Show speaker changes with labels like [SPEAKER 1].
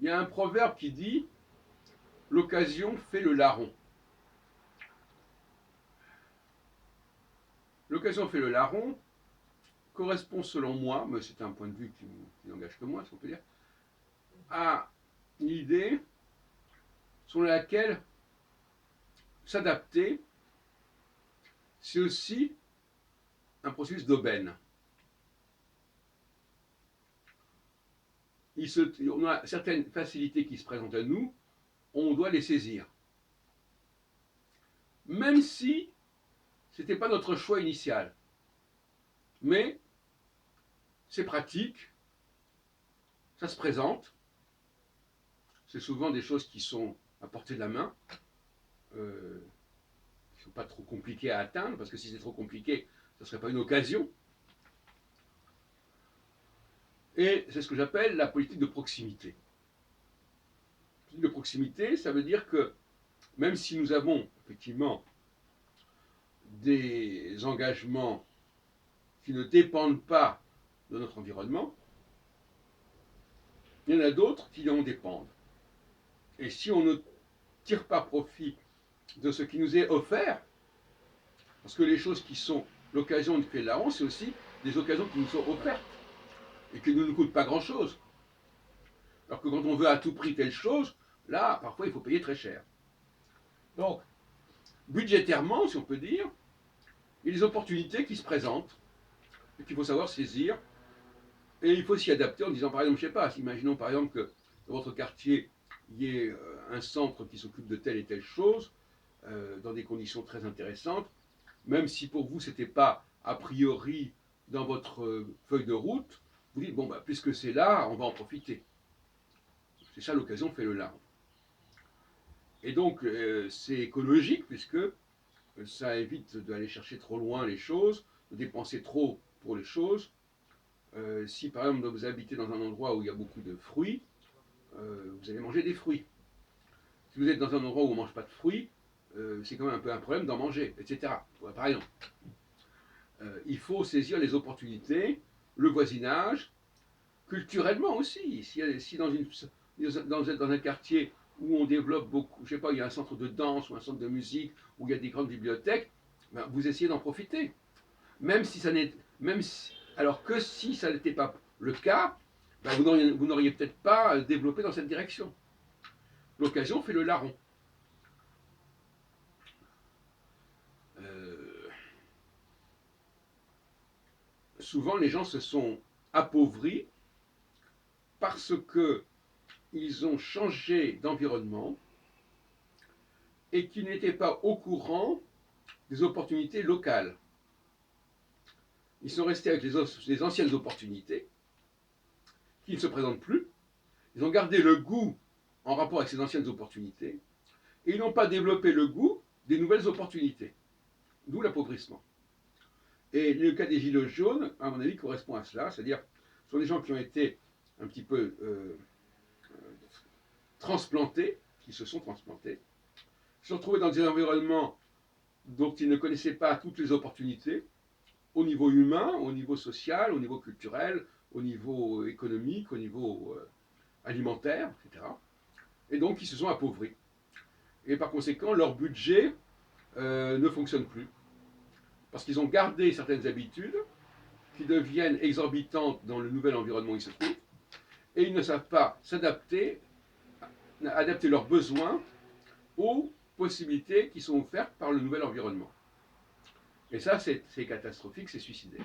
[SPEAKER 1] Il y a un proverbe qui dit « L'occasion fait le larron ». L'occasion fait le larron correspond selon moi, mais c'est un point de vue qui n'engage que moi, si on peut dire, à une idée sur laquelle s'adapter, c'est aussi un processus d'aubaine. On a certaines facilités qui se présentent à nous, on doit les saisir. Même si ce n'était pas notre choix initial. Mais c'est pratique, ça se présente, c'est souvent des choses qui sont à portée de la main, qui ne sont pas trop compliquées à atteindre, parce que si c'est trop compliqué, ça ne serait pas une occasion. Et c'est ce que j'appelle la politique de proximité. La politique de proximité, ça veut dire que même si nous avons effectivement des engagements qui ne dépendent pas de notre environnement, il y en a d'autres qui en dépendent. Et si on ne tire pas profit de ce qui nous est offert, parce que les choses qui sont l'occasion de créer de la honte, c'est aussi des occasions qui nous sont offertes et qui ne nous coûtent pas grand-chose. Alors que quand on veut à tout prix telle chose, là, parfois, il faut payer très cher. Donc, budgétairement, si on peut dire, il y a des opportunités qui se présentent et qu'il faut savoir saisir. Et il faut s'y adapter en disant, par exemple, je ne sais pas, imaginons par exemple que dans votre quartier, il y ait un centre qui s'occupe de telle et telle chose, dans des conditions très intéressantes, même si pour vous, ce n'était pas a priori dans votre feuille de route, vous dites, bon, bah, puisque c'est là, on va en profiter. C'est ça, l'occasion fait le larron. Et donc, c'est écologique, puisque ça évite d'aller chercher trop loin les choses, de dépenser trop pour les choses. Si par exemple vous habitez dans un endroit où il y a beaucoup de fruits, vous allez manger des fruits. Si vous êtes dans un endroit où on ne mange pas de fruits, c'est quand même un peu un problème d'en manger, etc. Par exemple, il faut saisir les opportunités, le voisinage, culturellement aussi. Si vous êtes dans un quartier où on développe beaucoup, je ne sais pas, il y a un centre de danse ou un centre de musique, où il y a des grandes bibliothèques, ben, vous essayez d'en profiter. Même si ça n'est, même si, alors que si ça n'était pas le cas, ben vous n'auriez peut-être pas développé dans cette direction. L'occasion fait le larron. Souvent, les gens se sont appauvris parce qu'ils ont changé d'environnement et qu'ils n'étaient pas au courant des opportunités locales. Ils sont restés avec les anciennes opportunités qui ne se présentent plus. Ils ont gardé le goût en rapport avec ces anciennes opportunités et ils n'ont pas développé le goût des nouvelles opportunités. D'où l'appauvrissement. Et le cas des gilets jaunes, à mon avis, correspond à cela, c'est-à-dire ce sont des gens qui ont été un petit peu transplantés, qui se sont transplantés, qui se sont retrouvés dans des environnements dont ils ne connaissaient pas toutes les opportunités, au niveau humain, au niveau social, au niveau culturel, au niveau économique, au niveau alimentaire, etc. Et donc ils se sont appauvris. Et par conséquent, leur budget ne fonctionne plus. Parce qu'ils ont gardé certaines habitudes qui deviennent exorbitantes dans le nouvel environnement où ils se trouvent, et ils ne savent pas s'adapter, adapter leurs besoins aux possibilités qui sont offertes par le nouvel environnement. Et ça, c'est catastrophique, c'est suicidaire.